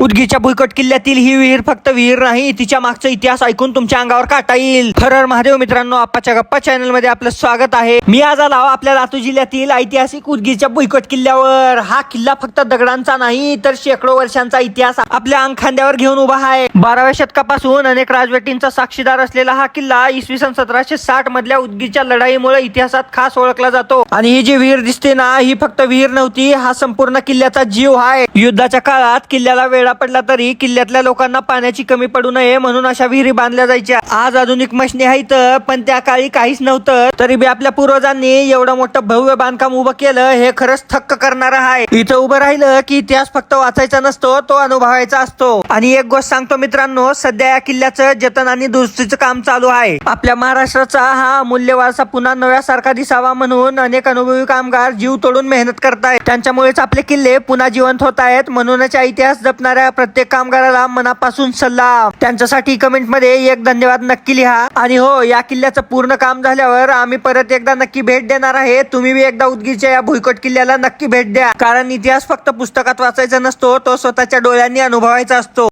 उदगीरच्या भुईकोट किल्ल्यातील ही विहीर फक्त विहीर नाही, तिच्या मागचा इतिहास ऐकून तुमच्या अंगावर काटा येईल. हर हर महादेव मित्रांनो, आप्पाच्या गप्पा चॅनल मध्ये आपलं स्वागत आहे. मी आज आलो आपल्या लातूर जिल्ह्यातील ऐतिहासिक उदगीरच्या भुईकोट किल्ल्यावर. हा किल्ला फक्त दगडांचा नाही तर शेकडो वर्षांचा इतिहास आपल्या अंगखांद्यावर घेऊन उभा आहे. 12व्या शतकापासून अनेक राजवटींचा साक्षीदार असलेला हा किल्ला इसवी सन 1760 मधल्या उदगीरच्या लढाईमुळे इतिहासात खास ओळखला जातो. आणि ही जी विहीर दिसते ना, ही फक्त विहीर नव्हती, हा संपूर्ण किल्ल्याचा जीव आहे. युद्धाच्या काळात किल्ल्याला वेढा पडला तरी किल्ल्यातल्या लोकांना पाण्याची कमी पडू नये म्हणून अशा विहिरी बांधल्या जायच्या. आज आधुनिक मशनी आहेत, पण त्या काळी काहीच नव्हतं. तरी बी आपल्या पूर्वजांनी एवढं मोठं भव्य बांधकाम उभं केलं, हे खरंच थक्क करणार आहे. इथं उभं राहिलं की इतिहास फक्त वाचायचा नसतो, तो अनुभवायचा असतो. आणि एक गोष्ट सांगतो मित्रांनो, सध्या या किल्ल्याचं जतन आणि दुरुस्तीचं काम चालू आहे. आपल्या महाराष्ट्राचा हा अमूल्य वारसा पुन्हा नव्यासारखा दिसावा म्हणून अनेक अनुभवी कामगार जीव तोडून मेहनत करतायत. त्यांच्यामुळेच आपले किल्ले पुन्हा जिवंत होत आहेत. म्हणूनच इतिहास जपणाऱ्या प्रत्येक कामगाराला मनापासून सल्ला. त्यांच्यासाठी कमेंट मध्ये एक धन्यवाद नक्की लिहा. आणि हो, या किल्ल्याचं पूर्ण काम झाल्यावर आम्ही परत एकदा नक्की भेट देणार आहे. तुम्ही बी एकदा उदगीरच्या या भुईकोट किल्ल्याला नक्की भेट द्या, कारण इतिहास फक्त पुस्तकात वाचायचा नसतो, तो स्वतःच्या डोळ्यांनी अनुभवायचा असतो.